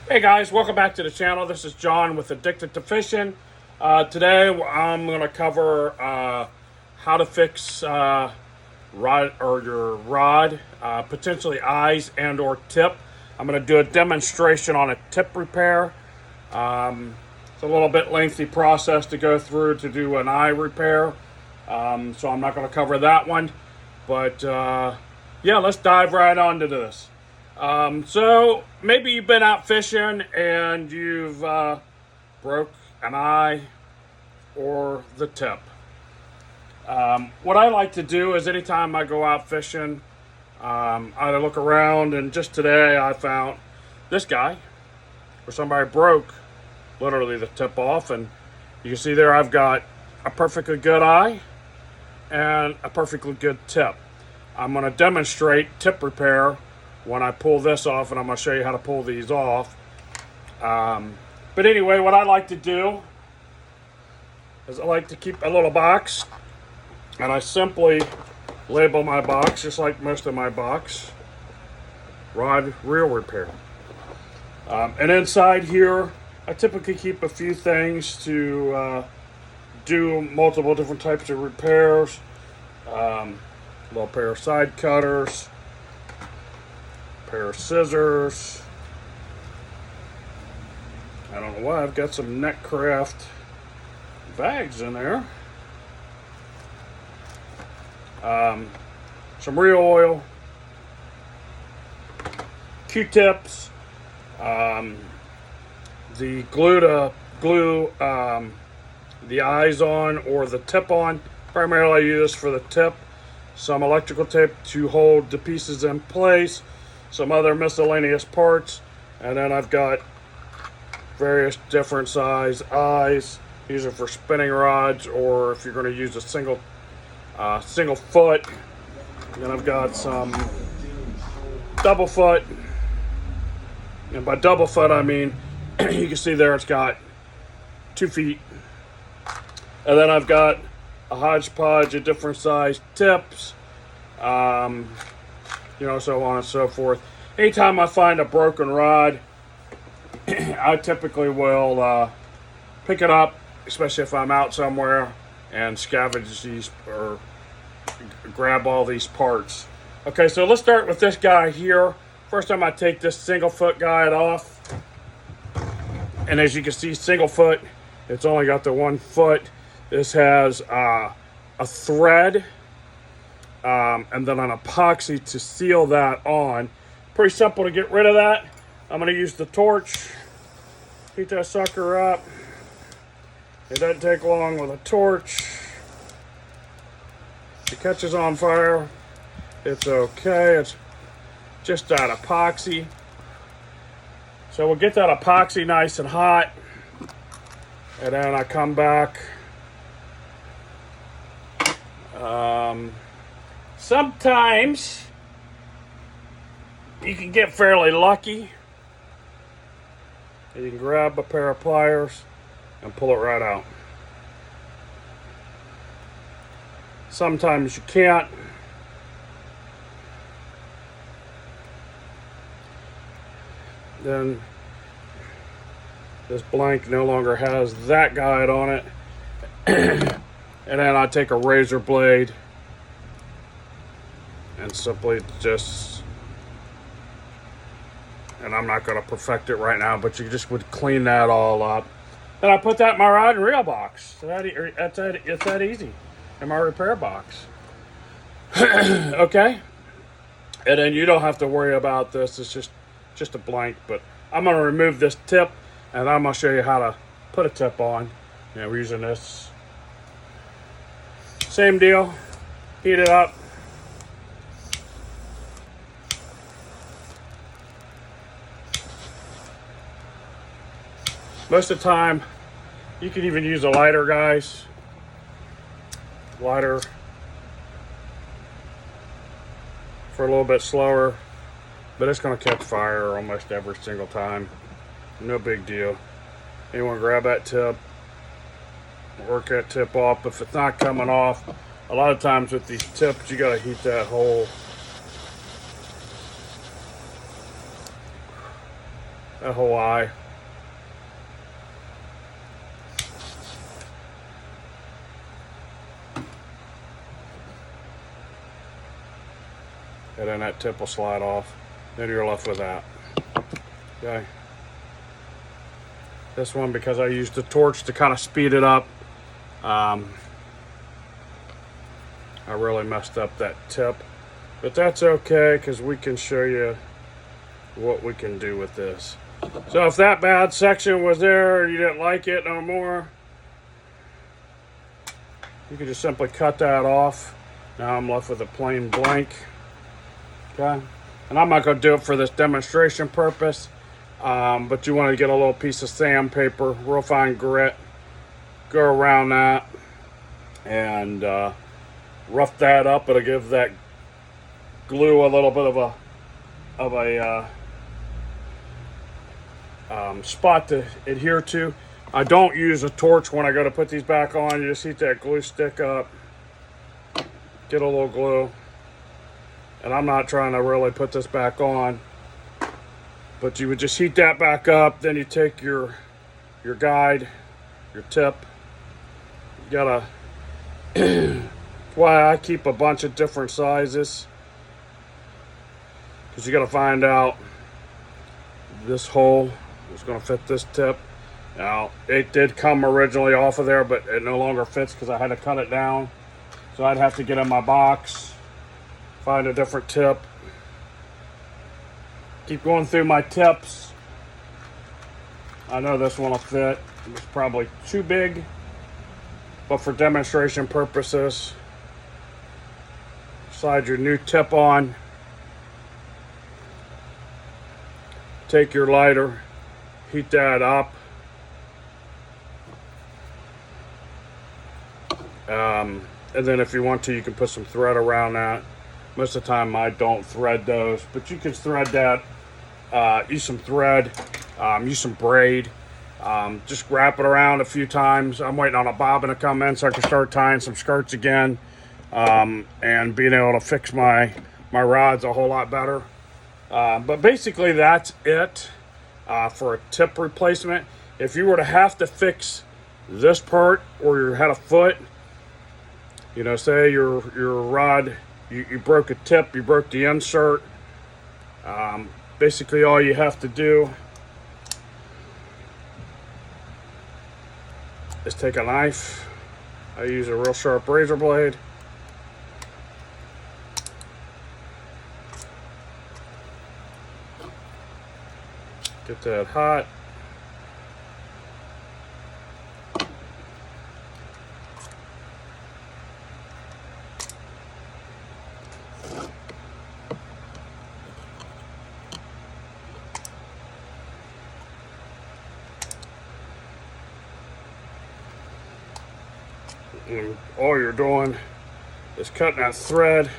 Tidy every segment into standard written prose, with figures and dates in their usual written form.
Hey guys, welcome back to the channel. This is John with Addicted to Fishing. Today I'm going to cover how to fix your rod, potentially eyes and or tip. I'm going to do a demonstration on a tip repair. It's a little bit lengthy process to go through to do an eye repair, so I'm not going to cover that one. But yeah, let's dive right on to this. So maybe you've been out fishing and you've broke an eye or the tip. What I like to do is anytime I go out fishing, I look around, and just today I found this guy where somebody broke literally the tip off, and you can see there I've got a perfectly good eye and a perfectly good tip. I'm going to demonstrate tip repair when I pull this off, and I'm going to show you how to pull these off. But anyway, what I like to do is I like to keep a little box, and I simply label my box, just like most of my box, rod reel repair. And inside here, I typically keep a few things to do multiple different types of repairs. A little pair of side cutters, pair of scissors. I don't know why I've got some Netcraft bags in there. Some reel oil, Q-tips, the glue to glue the eyes on or the tip on. Primarily I use for the tip. Some electrical tape to hold the pieces in place, some other miscellaneous parts, and then I've got various different size eyes. These are for spinning rods, or if you're going to use a single foot. And then I've got some double foot, and by double foot I mean you can see there it's got 2 feet. And then I've got a hodgepodge of different size tips, so on and so forth. Anytime I find a broken rod, I typically will pick it up, especially if I'm out somewhere, and scavenge these or grab all these parts. Okay, so let's start with this guy here. First time I take this single foot guide off, and as you can see, single foot, it's only got the 1 foot. This has a thread and then an epoxy to seal that on. Pretty simple to get rid of that. I'm going to use the torch, heat that sucker up. It doesn't take long with a torch. If it catches on fire, it's okay. It's just that epoxy. So we'll get that epoxy nice and hot, and then I come back. Sometimes you can get fairly lucky. You can grab a pair of pliers and pull it right out. Sometimes you can't. Then this blank no longer has that guide on it. And then I take a razor blade and simply just, and I'm not going to perfect it right now, but you just would clean that all up. Then I put that in my rod and reel box. It's that easy. In my repair box. Okay? And then you don't have to worry about this. It's just a blank, but I'm going to remove this tip, and I'm going to show you how to put a tip on. We're using this. Same deal. Heat it up. Most of the time, you can even use a lighter, guys. Lighter for a little bit slower, but it's going to catch fire almost every single time. No big deal. You want to grab that tip, work that tip off. If it's not coming off, a lot of times with these tips, you got to heat that hole that whole eye. And then that tip will slide off. Then you're left with that. Okay. This one, because I used the torch to kind of speed it up, I really messed up that tip. But that's okay, because we can show you what we can do with this. So if that bad section was there and you didn't like it no more, you can just simply cut that off. Now I'm left with a plain blank. Okay, and I'm not going to do it for this demonstration purpose, but you want to get a little piece of sandpaper, real fine grit, go around that, and rough that up. It'll give that glue a little bit of a spot to adhere to. I don't use a torch when I go to put these back on. You just heat that glue stick up, get a little glue. And I'm not trying to really put this back on, but you would just heat that back up. Then you take your guide, your tip. You gotta, that's why I keep a bunch of different sizes, because you gotta find out this hole is gonna fit this tip. Now, it did come originally off of there, but it no longer fits because I had to cut it down. So I'd have to get in my box, find a different tip. Keep going through my tips. I know this one will fit. It's probably too big, but for demonstration purposes, slide your new tip on. Take your lighter, heat that up. And then if you want to, you can put some thread around that. Most of the time I don't thread those, but you can thread that. Use some thread, use some braid. Just wrap it around a few times. I'm waiting on a bobbin to come in so I can start tying some skirts again, and being able to fix my rods a whole lot better. But basically that's it for a tip replacement. If you were to have to fix this part, or you had a foot, you know, say your rod, you broke a tip, you broke the insert, basically all you have to do is take a knife. I use a real sharp razor blade. Get that hot. And all you're doing is cutting that thread,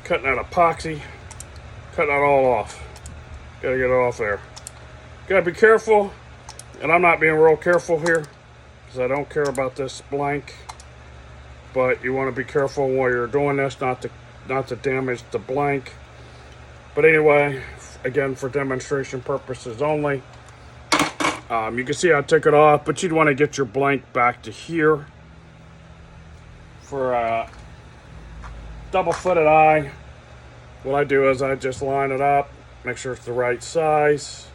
cutting that epoxy, cutting that all off. Gotta get it off there. Gotta be careful, and I'm not being real careful here because I don't care about this blank. But you want to be careful while you're doing this, not to damage the blank. But anyway, again, for demonstration purposes only. You can see I took it off, but you'd want to get your blank back to here. For a double-footed eye, what I do is I just line it up, make sure it's the right size.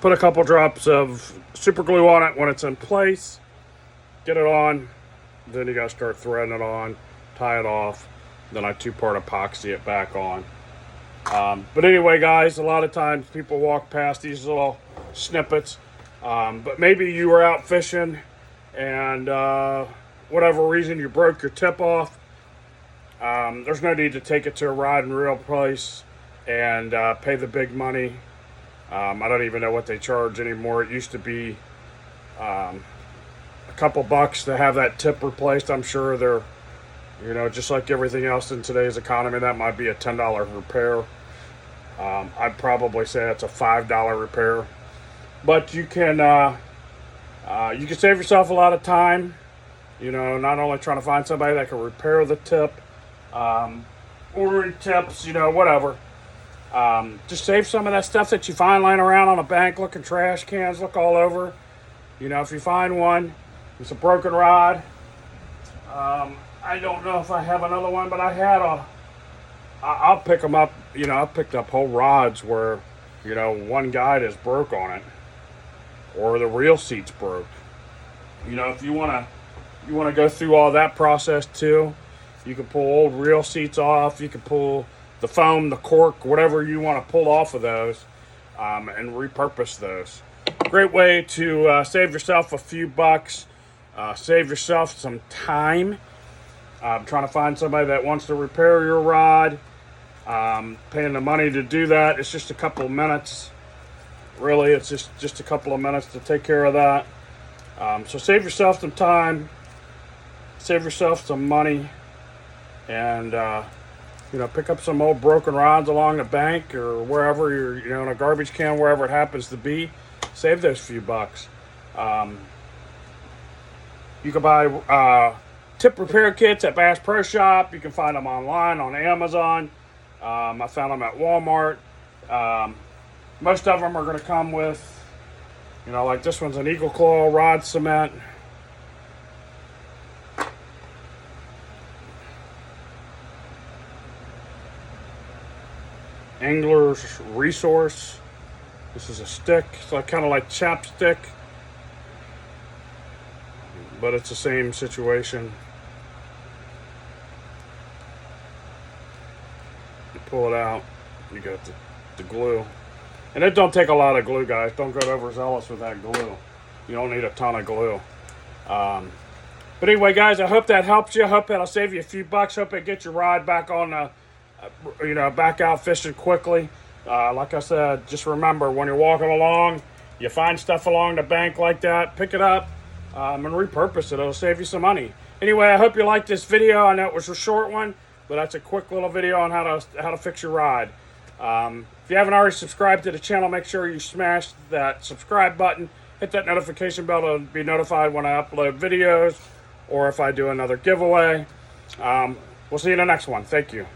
Put a couple drops of super glue on it when it's in place. Get it on. Then you gotta start threading it on, tie it off. Then I two-part epoxy it back on. But anyway, guys, a lot of times people walk past these little snippets. But maybe you were out fishing and whatever reason you broke your tip off. There's no need to take it to a rod and reel place and pay the big money. I don't even know what they charge anymore. It used to be a couple bucks to have that tip replaced. I'm sure they're, you know, just like everything else in today's economy, that might be a $10 repair. I'd probably say it's a $5 repair. But you can save yourself a lot of time, you know, not only trying to find somebody that can repair the tip, ordering tips, you know, whatever. Just save some of that stuff that you find lying around on a bank. Look in trash cans, look all over. You know, if you find one, it's a broken rod. I don't know if I have another one, but I'll pick them up. You know, I've picked up whole rods where, you know, one guide is broke on it, or the reel seat's broke. You know, if you wanna go through all that process too, you can pull old reel seats off. You can pull the foam, the cork, whatever you want to pull off of those, and repurpose those. Great way to save yourself a few bucks, save yourself some time. Trying to find somebody that wants to repair your rod, paying the money to do that. It's just a couple of minutes. Really, it's just a couple of minutes to take care of that. So save yourself some time, save yourself some money, and you know, pick up some old broken rods along the bank or wherever you're, you know, in a garbage can, wherever it happens to be. Save those few bucks. You can buy tip repair kits at Bass Pro Shop. You can find them online on Amazon. I found them at Walmart. Most of them are going to come with, you know, like this one's an Eagle Claw rod cement. Angler's Resource. This is a stick. It's like kind of like chapstick, but it's the same situation. You pull it out, you got the glue. And it don't take a lot of glue, guys. Don't get overzealous with that glue. You don't need a ton of glue. But anyway, guys, I hope that helps you. I hope that'll save you a few bucks. Hope it gets your rod back on the, you know, back out fishing quickly. Like I said, just remember, when you're walking along, you find stuff along the bank like that, pick it up and repurpose it. It'll save you some money. Anyway, I hope you liked this video. I know it was a short one, but that's a quick little video on how to fix your rod. If you haven't already subscribed to the channel, make sure you smash that subscribe button. Hit that notification bell to be notified when I upload videos or if I do another giveaway. We'll see you in the next one. Thank you.